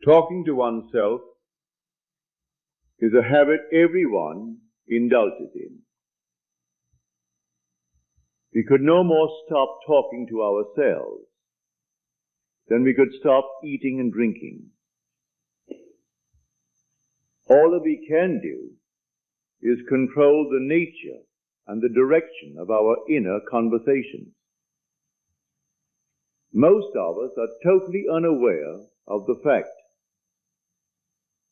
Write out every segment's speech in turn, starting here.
Talking to oneself is a habit everyone indulges in. We could no more stop talking to ourselves than we could stop eating and drinking. All that we can do is control the nature and the direction of our inner conversations. Most of us are totally unaware of the fact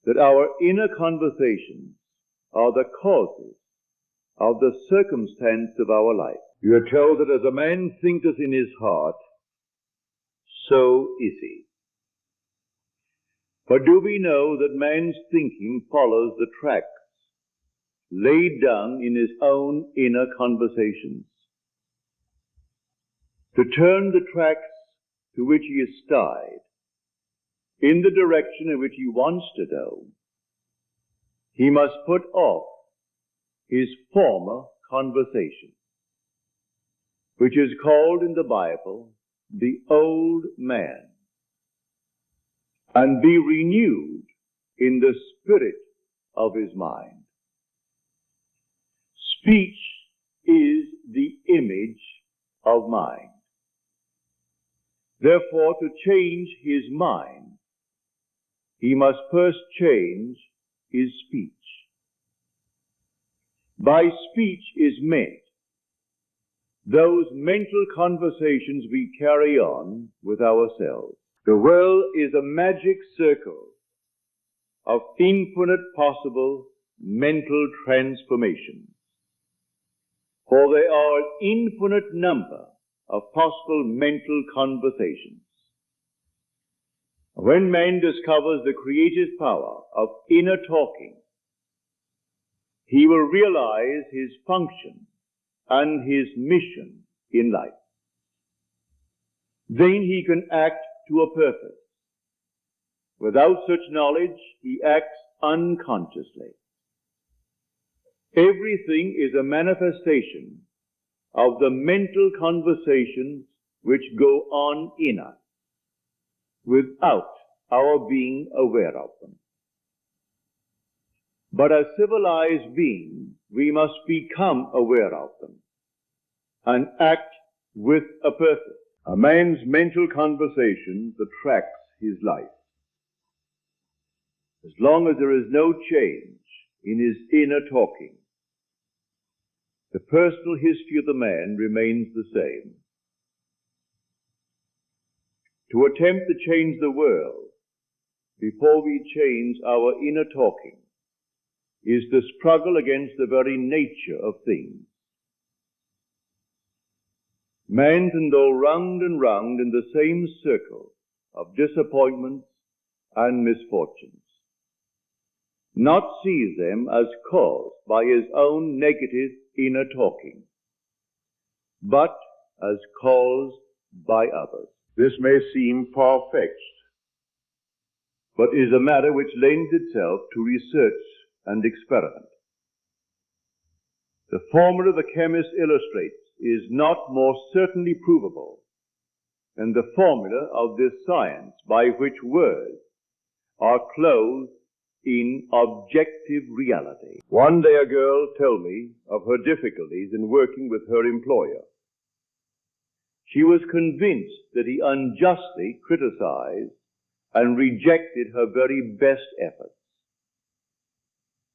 that our inner conversations are the causes of the circumstance of our life. You are told that as a man thinketh in his heart, so is he. But do we know that man's thinking follows the tracks laid down in his own inner conversations? To turn the tracks to which he is tied in the direction in which he wants to go, he must put off his former conversation, which is called in the Bible the old man, and be renewed in the spirit of his mind. Speech is the image of mind. Therefore, to change his mind, he must first change his speech. By speech is meant those mental conversations we carry on with ourselves. The world is a magic circle of infinite possible mental transformations, for there are an infinite number of possible mental conversations. When man discovers the creative power of inner talking, he will realize his function and his mission in life. Then he can act to a purpose. Without such knowledge, he acts unconsciously. Everything is a manifestation of the mental conversations which go on in us, without our being aware of them. But as civilized beings, we must become aware of them and act with a purpose. A man's mental conversations attracts his life. As long as there is no change in his inner talking, the personal history of the man remains the same. To attempt to change the world before we change our inner talking is the struggle against the very nature of things. Man can go round and round in the same circle of disappointments and misfortunes, not see them as caused by his own negative inner talking, but as caused by others. This may seem far-fetched, but is a matter which lends itself to research and experiment. The formula the chemist illustrates is not more certainly provable than the formula of this science by which words are clothed in objective reality. One day a girl told me of her difficulties in working with her employer. She was convinced that he unjustly criticized and rejected her very best efforts.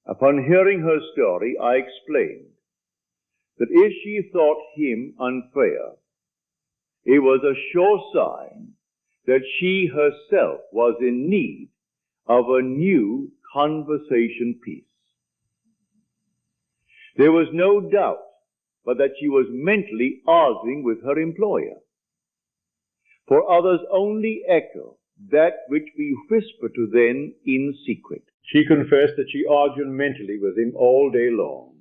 Upon hearing her story, I explained that if she thought him unfair, it was a sure sign that she herself was in need of a new conversation piece. There was no doubt but that she was mentally arguing with her employer, for others only echo that which we whisper to them in secret. She confessed that she argued mentally with him all day long.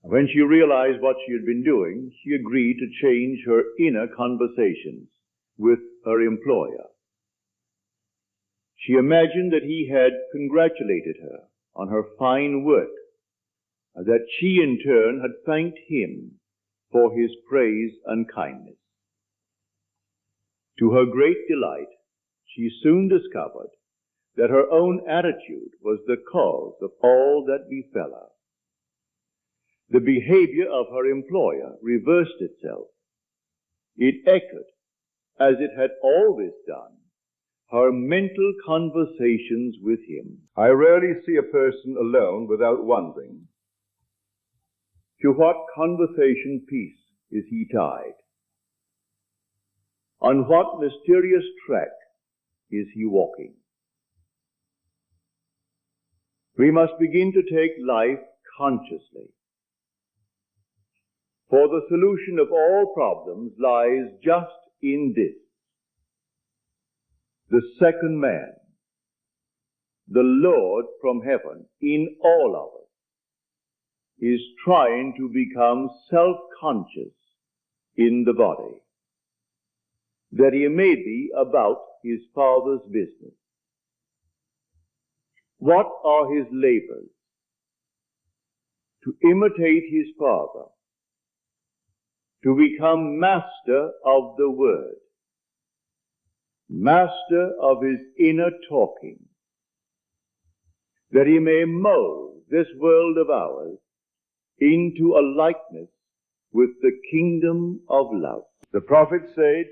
When she realized what she had been doing, she agreed to change her inner conversations with her employer. She imagined that he had congratulated her on her fine work, and that she in turn had thanked him for his praise and kindness. To her great delight, she soon discovered that her own attitude was the cause of all that befell her. The behavior of her employer reversed itself. It echoed, as it had always done, her mental conversations with him. I rarely see a person alone without wondering, to what conversation piece is he tied? On what mysterious track is he walking? We must begin to take life consciously. For the solution of all problems lies just in this. The second man, the Lord from heaven, in all of us, is trying to become self-conscious in the body, that he may be about his Father's business. What are his labors? To imitate his Father, to become master of the Word, master of his inner talking, that he may mold this world of ours into a likeness with the kingdom of love. The prophet said,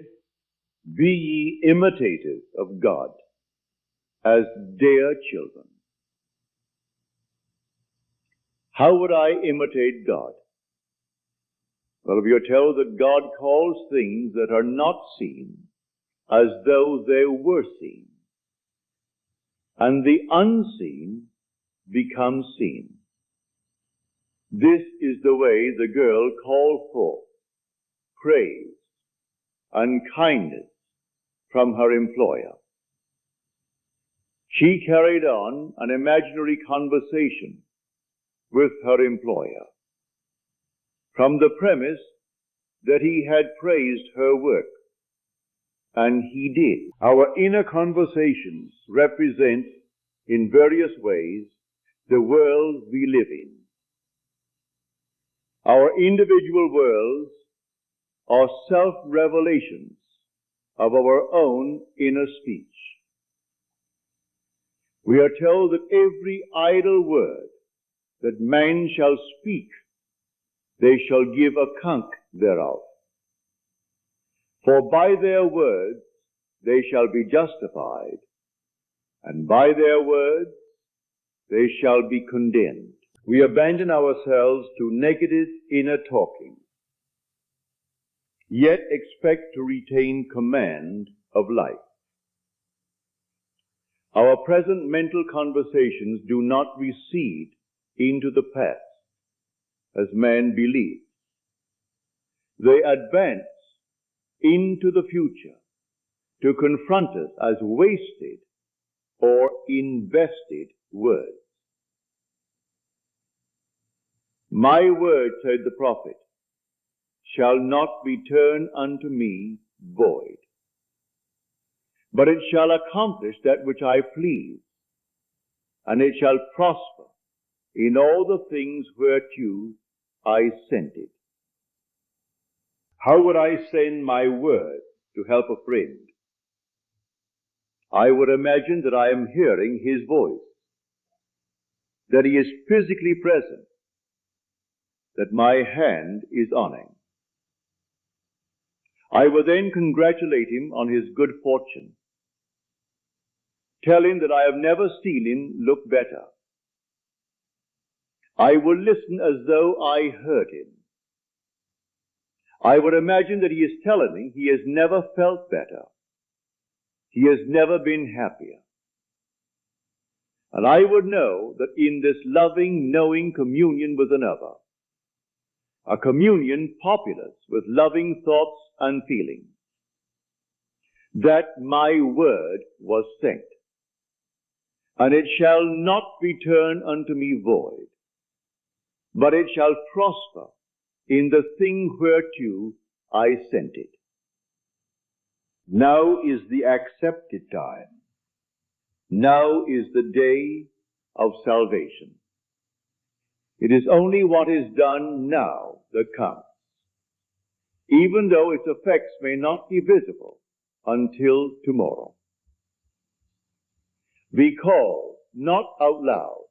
"Be ye imitators of God, as dear children." How would I imitate God? Well, we are told that God calls things that are not seen as though they were seen, and the unseen becomes seen. This is the way the girl called forth praise and kindness from her employer. She carried on an imaginary conversation with her employer from the premise that he had praised her work, and he did. Our inner conversations represent in various ways the world we live in. Our individual worlds are self-revelations of our own inner speech. We are told that every idle word that man shall speak, they shall give account thereof. For by their words they shall be justified, and by their words they shall be condemned. We abandon ourselves to negative inner talking, yet expect to retain command of life. Our present mental conversations do not recede into the past, as man believes. They advance into the future to confront us as wasted or invested words. My word, said the prophet, shall not return unto me void, but it shall accomplish that which I please, and it shall prosper in all the things whereto I sent it. How would I send my word to help a friend? I would imagine that I am hearing his voice, that he is physically present, that my hand is on him. I would then congratulate him on his good fortune, tell him that I have never seen him look better. I would listen as though I heard him. I would imagine that he is telling me he has never felt better. He has never been happier. And I would know that in this loving, knowing communion with another, a communion populous with loving thoughts and feelings, that my word was sent, and it shall not return unto me void, but it shall prosper in the thing whereto I sent it. Now is the accepted time. Now is the day of salvation. It is only what is done now that counts, even though its effects may not be visible until tomorrow. because not out loud,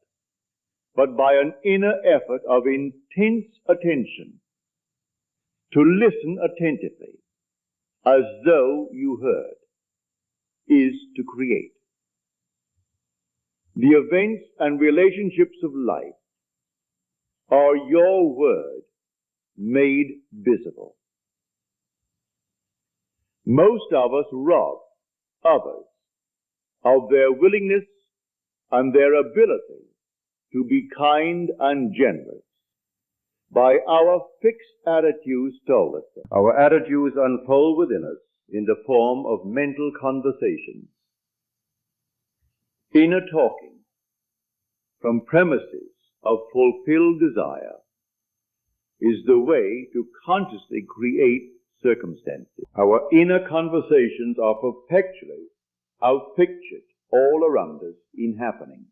but by an inner effort of intense attention, to listen attentively, as though you heard, is to create. The events and relationships of life are your word made visible. Most of us rob others of their willingness and their ability to be kind and generous by our fixed attitudes toward them. Our attitudes unfold within us in the form of mental conversations. Inner talking from premises of fulfilled desire is the way to consciously create circumstances. Our inner conversations are perpetually outpictured all around us in happenings.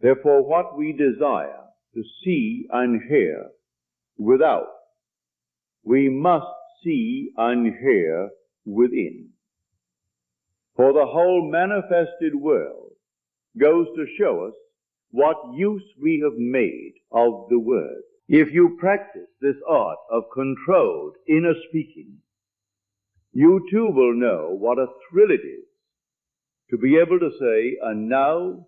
Therefore, what we desire to see and hear without, we must see and hear within. For the whole manifested world goes to show us what use we have made of the word. If you practice this art of controlled inner speaking, you too will know what a thrill it is to be able to say, and now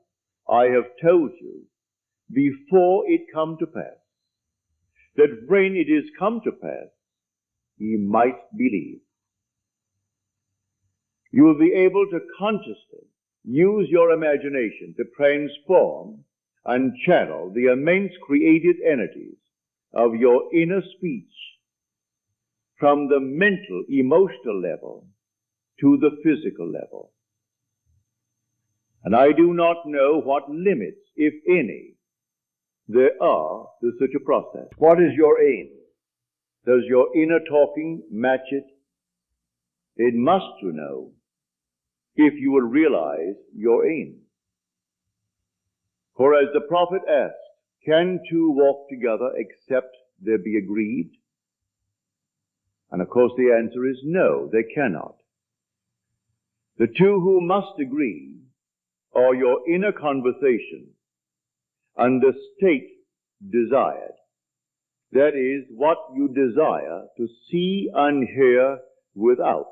I have told you before it come to pass, that when it is come to pass, ye might believe. You will be able to consciously use your imagination to transform and channel the immense creative energies of your inner speech from the mental, emotional level to the physical level. And I do not know what limits, if any, there are to such a process. What is your aim? Does your inner talking match it? It must, you know, if you will realize your aim. For as the prophet asked, can two walk together except they be agreed? And of course the answer is no, they cannot. The two who must agree are your inner conversation and the state desired. That is, what you desire to see and hear without,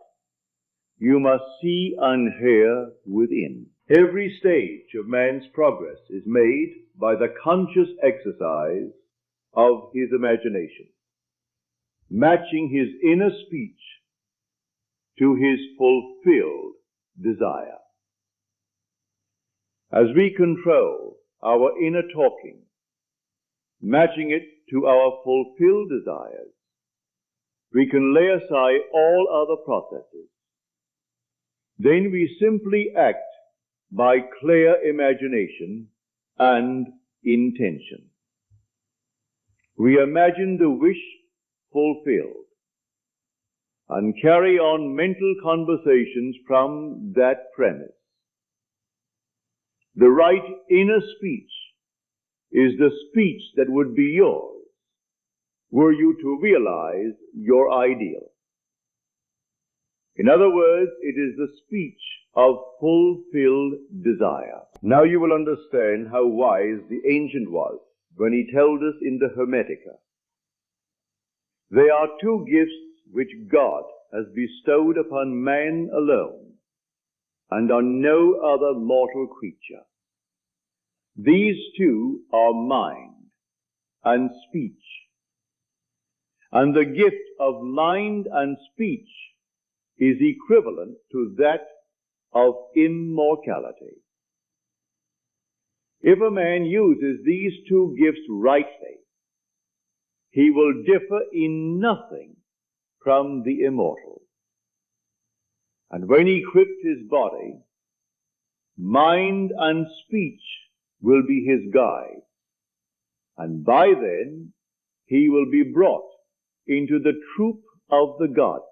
you must see and hear within. Every stage of man's progress is made by the conscious exercise of his imagination, matching his inner speech to his fulfilled desire. As we control our inner talking, matching it to our fulfilled desires, we can lay aside all other processes. Then we simply act by clear imagination and intention. We imagine the wish fulfilled and carry on mental conversations from that premise. The right inner speech is the speech that would be yours were you to realize your ideal. In other words, it is the speech of fulfilled desire. Now you will understand how wise the ancient was when he told us in the Hermetica, there are two gifts which God has bestowed upon man alone and on no other mortal creature. These two are mind and speech. And the gift of mind and speech is equivalent to that of immortality. If a man uses these two gifts rightly, he will differ in nothing from the immortal. And when he quits his body, mind and speech will be his guide. And by then, he will be brought into the troop of the gods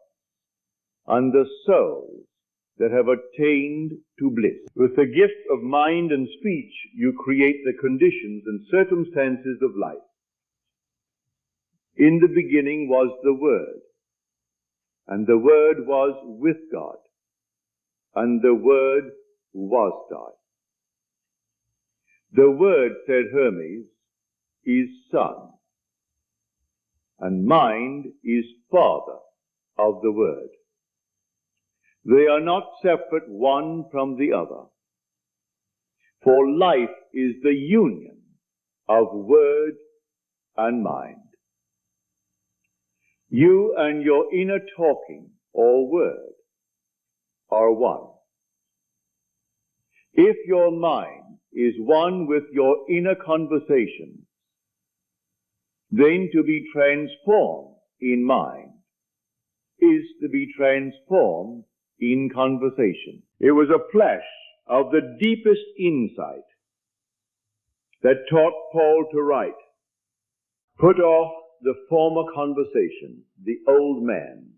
and the souls that have attained to bliss. With the gift of mind and speech, you create the conditions and circumstances of life. In the beginning was the Word, and the Word was with God, and the Word wast I. The Word, said Hermes, is Son, and mind is Father of the Word. They are not separate one from the other, for life is the union of Word and mind. You and your inner talking or word are one. If your mind is one with your inner conversation, then to be transformed in mind is to be transformed in conversation. It was a flash of the deepest insight that taught Paul to write, "Put off the former conversation, the old man,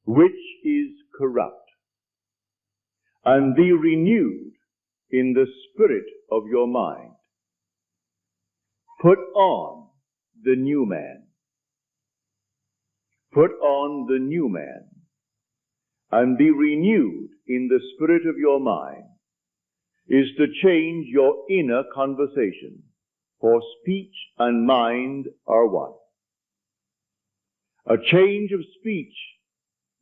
which is corrupt, and be renewed in the spirit of your mind. Put on the new man." Put on the new man, and be renewed in the spirit of your mind, is to change your inner conversation, for speech and mind are one. A change of speech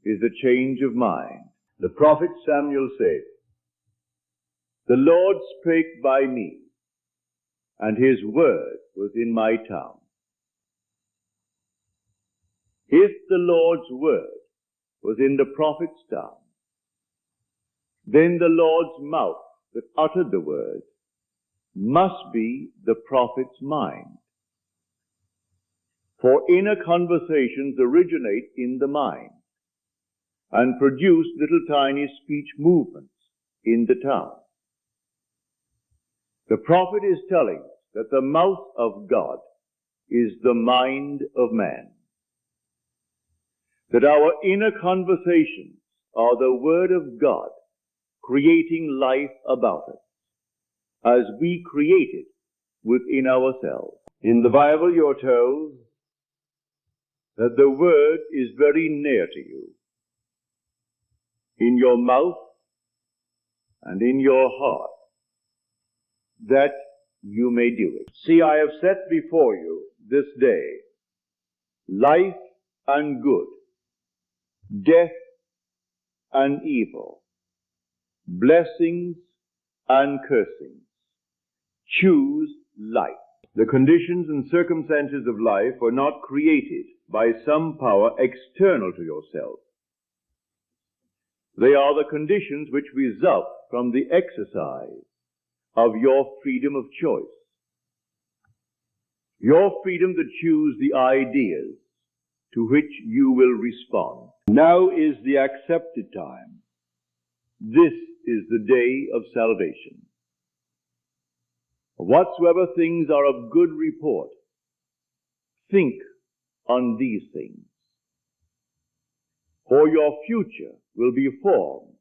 is a change of mind. The prophet Samuel said, "The Lord spake by me, and his word was in my tongue." If the Lord's word was in the prophet's tongue, then the Lord's mouth that uttered the word must be the prophet's mind. For inner conversations originate in the mind and produce little tiny speech movements in the tongue. The prophet is telling us that the mouth of God is the mind of man, that our inner conversations are the word of God creating life about us, as we create it within ourselves. In the Bible, you're told that the word is very near to you, in your mouth and in your heart, that you may do it. See, I have set before you this day life and good, death and evil, blessings and cursings. Choose life. The conditions and circumstances of life are not created by some power external to yourself. They are the conditions which result from the exercise of your freedom of choice. Your freedom to choose the ideas to which you will respond. Now is the accepted time. This is the day of salvation. Whatsoever things are of good report, think on these things. For your future will be formed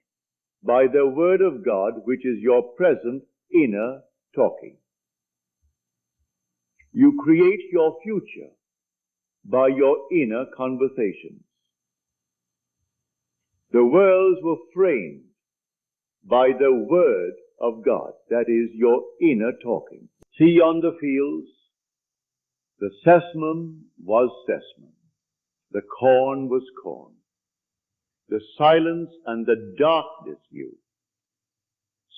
by the word of God, which is your present inner talking. You create your future by your inner conversations. The worlds were framed by the word of God, that is your inner talking. See yonder fields? The sesamum was sesamum. The corn was corn. The silence and the darkness knew.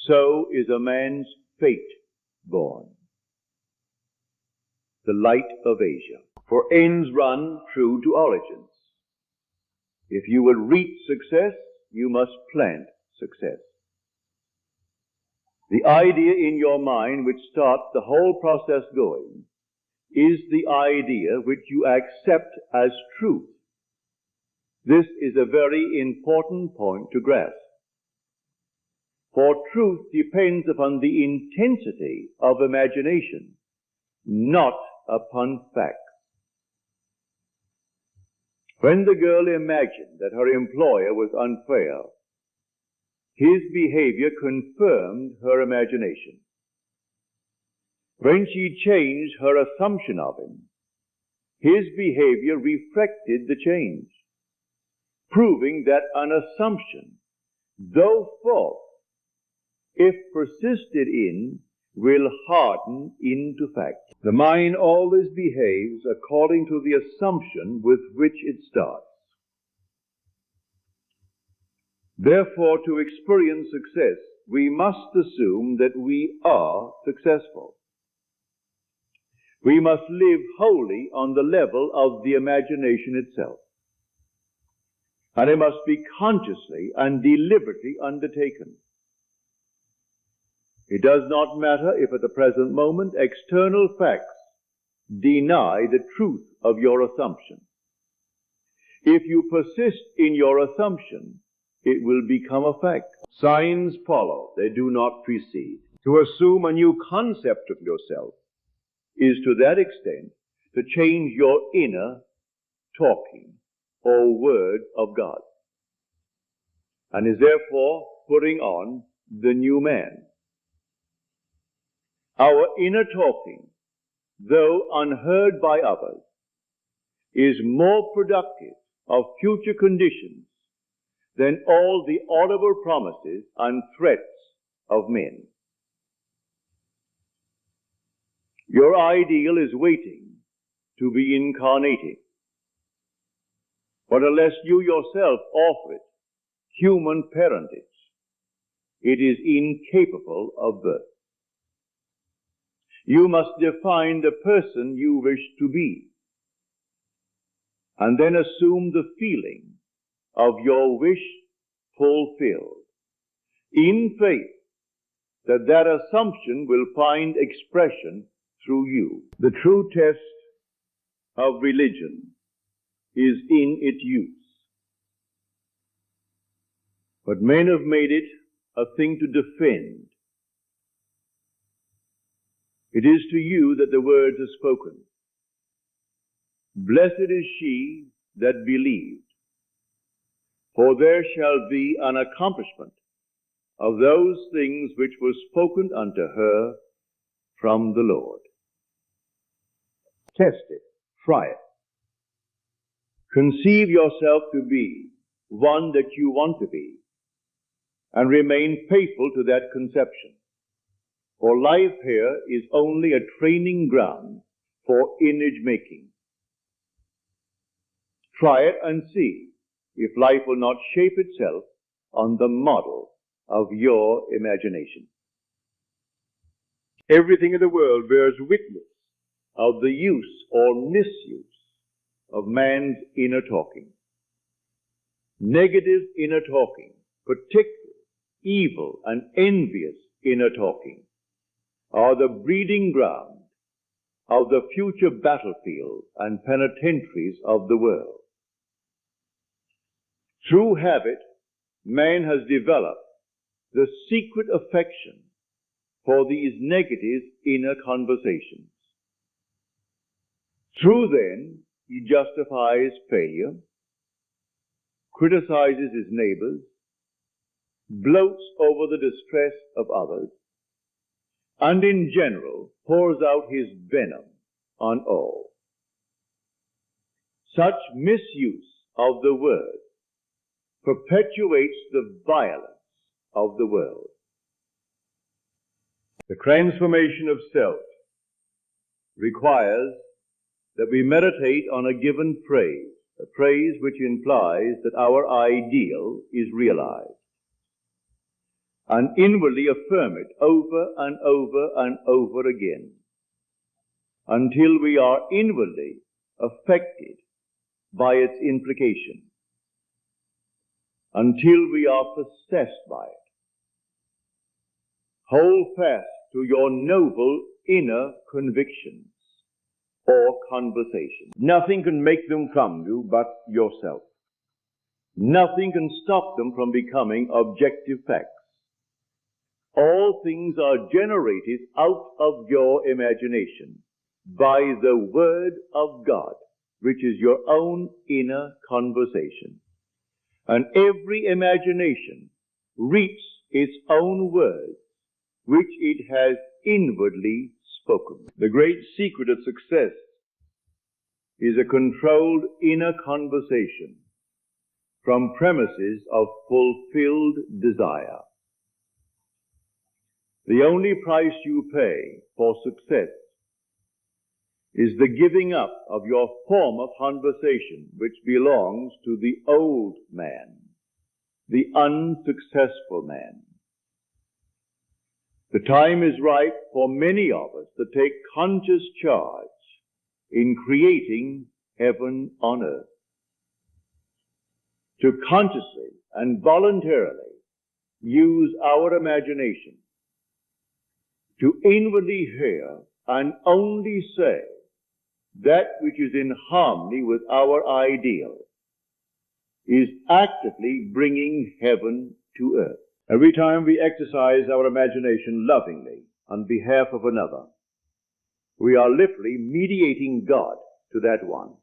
So is a man's fate born. The light of Asia. For ends run true to origins. If you would reach success, you must plant success. The idea in your mind which starts the whole process going is the idea which you accept as truth. This is a very important point to grasp. For truth depends upon the intensity of imagination, not upon facts. When the girl imagined that her employer was unfair, his behavior confirmed her imagination. When she changed her assumption of him, his behavior reflected the change, proving that an assumption, though false, if persisted in, will harden into fact. The mind always behaves according to the assumption with which it starts. Therefore, to experience success, we must assume that we are successful. We must live wholly on the level of the imagination itself. And it must be consciously and deliberately undertaken. It does not matter if at the present moment external facts deny the truth of your assumption. If you persist in your assumption, it will become a fact. Signs follow, they do not precede. To assume a new concept of yourself is to that extent to change your inner talking or word of God, and is therefore putting on the new man. Our inner talking, though unheard by others, is more productive of future conditions than all the audible promises and threats of men. Your ideal is waiting to be incarnated, but unless you yourself offer it human parentage, it is incapable of birth. You must define the person you wish to be, and then assume the feeling of your wish fulfilled, in faith that that assumption will find expression through you. The true test of religion is in its use. But men have made it a thing to defend. It is to you that the words are spoken. Blessed is she that believed, for there shall be an accomplishment of those things which were spoken unto her from the Lord. Test it, try it. Conceive yourself to be one that you want to be, and remain faithful to that conception. For life here is only a training ground for image making. Try it and see if life will not shape itself on the model of your imagination. Everything in the world bears witness of the use or misuse of man's inner talking. Negative inner talking, particularly evil and envious inner talking, are the breeding ground of the future battlefield and penitentiaries of the world. Through habit, man has developed the secret affection for these negative inner conversations. Through them, he justifies failure, criticizes his neighbors, gloats over the distress of others, and in general pours out his venom on all. Such misuse of the word perpetuates the violence of the world. The transformation of self requires that we meditate on a given phrase, a phrase which implies that our ideal is realized, and inwardly affirm it over and over and over again, until we are inwardly affected by its implication, until we are possessed by it. Hold fast to your noble inner convictions or conversations. Nothing can make them from you but yourself. Nothing can stop them from becoming objective facts. All things are generated out of your imagination by the Word of God, which is your own inner conversation. And every imagination reaps its own words, which it has inwardly spoken. The great secret of success is a controlled inner conversation from premises of fulfilled desire. The only price you pay for success is the giving up of your form of conversation, which belongs to the old man, the unsuccessful man. The time is ripe for many of us to take conscious charge in creating heaven on earth, to consciously and voluntarily use our imagination to inwardly hear and only say that which is in harmony with our ideal, is actively bringing heaven to earth. Every time we exercise our imagination lovingly on behalf of another, we are literally mediating God to that one.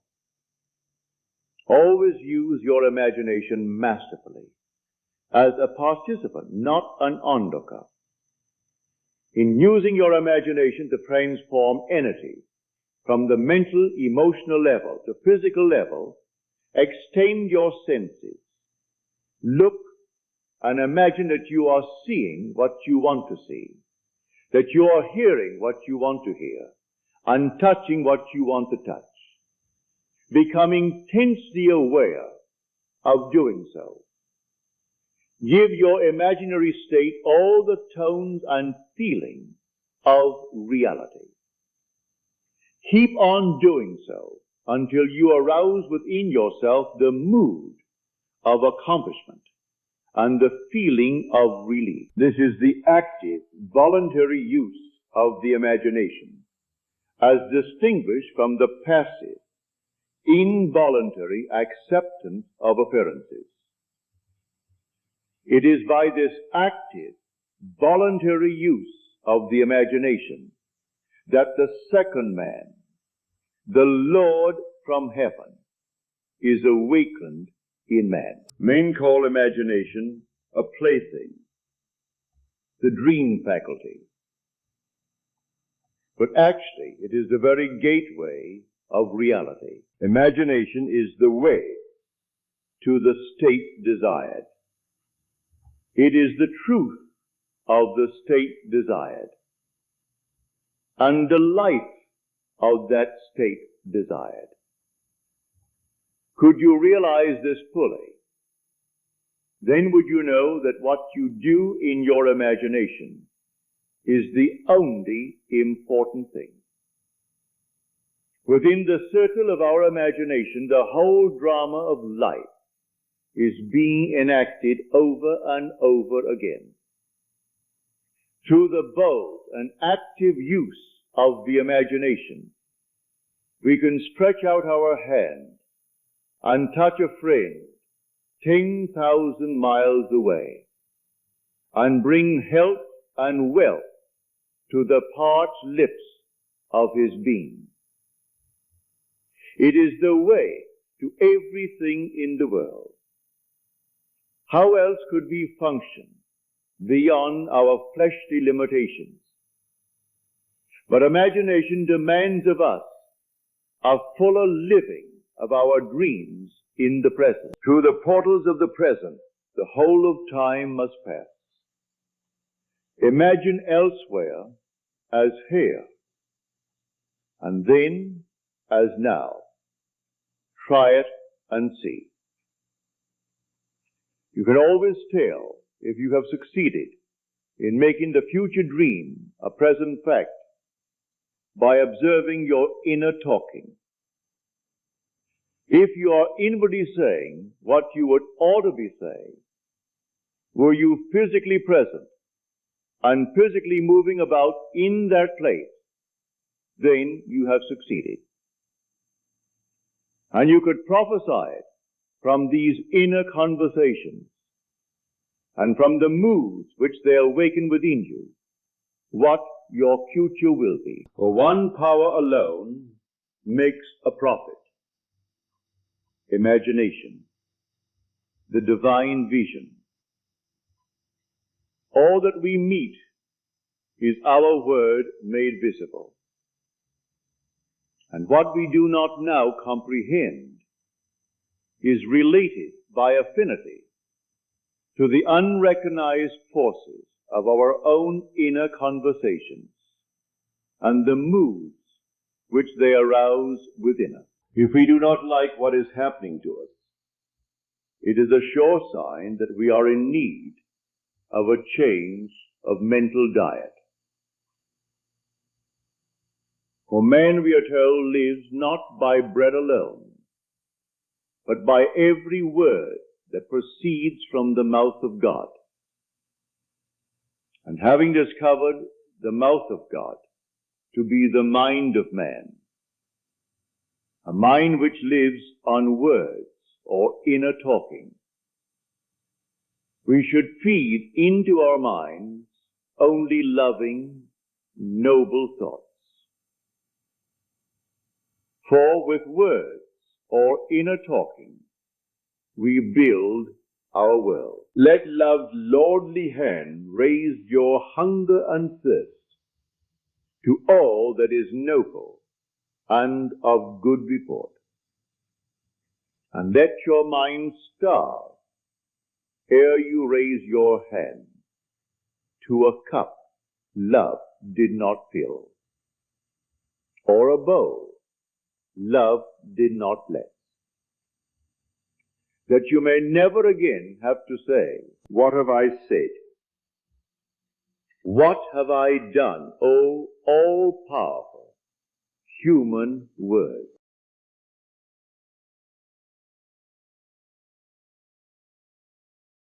Always use your imagination masterfully, as a participant, not an onlooker. In using your imagination to transform energy from the mental, emotional level to physical level, extend your senses. Look and imagine that you are seeing what you want to see, that you are hearing what you want to hear, and touching what you want to touch, becoming tensely aware of doing so. Give your imaginary state all the tones and feelings of reality. Keep on doing so until you arouse within yourself the mood of accomplishment and the feeling of relief. This is the active, voluntary use of the imagination, as distinguished from the passive, involuntary acceptance of appearances. It is by this active, voluntary use of the imagination that the second man, the Lord from heaven, is awakened in man. Men call imagination a plaything, the dream faculty. But actually, it is the very gateway of reality. Imagination is the way to the state desired. It is the truth of the state desired, and the life of that state desired. Could you realize this fully? Then would you know that what you do in your imagination is the only important thing. Within the circle of our imagination, the whole drama of life is being enacted over and over again. Through the bold and active use of the imagination, we can stretch out our hand and touch a friend 10,000 miles away and bring health and wealth to the parched lips of his being. It is the way to everything in the world. How else could we function beyond our fleshly limitations? But imagination demands of us a fuller living of our dreams in the present. Through the portals of the present, the whole of time must pass. Imagine elsewhere as here, and then as now. Try it and see. You can always tell if you have succeeded in making the future dream a present fact by observing your inner talking. If you are inwardly saying what you would ought to be saying, were you physically present and physically moving about in that place, then you have succeeded. And you could prophesy it from these inner conversations and from the moods which they awaken within you, what your future will be. For one power alone makes a prophet: imagination, the divine vision. All that we meet is our word made visible. And what we do not now comprehend is related by affinity to the unrecognized forces of our own inner conversations and the moods which they arouse within us. If we do not like what is happening to us, it is a sure sign that we are in need of a change of mental diet. For man, we are told, lives not by bread alone, but by every word that proceeds from the mouth of God. And having discovered the mouth of God to be the mind of man, a mind which lives on words or inner talking, we should feed into our minds only loving, noble thoughts. For with words or inner talking, we build our world. Let love's lordly hand raise your hunger and thirst to all that is noble and of good report. And let your mind starve ere you raise your hand to a cup love did not fill, or a bowl love did not bless, that you may never again have to say, "What have I said? What have I done, O all-powerful human word?"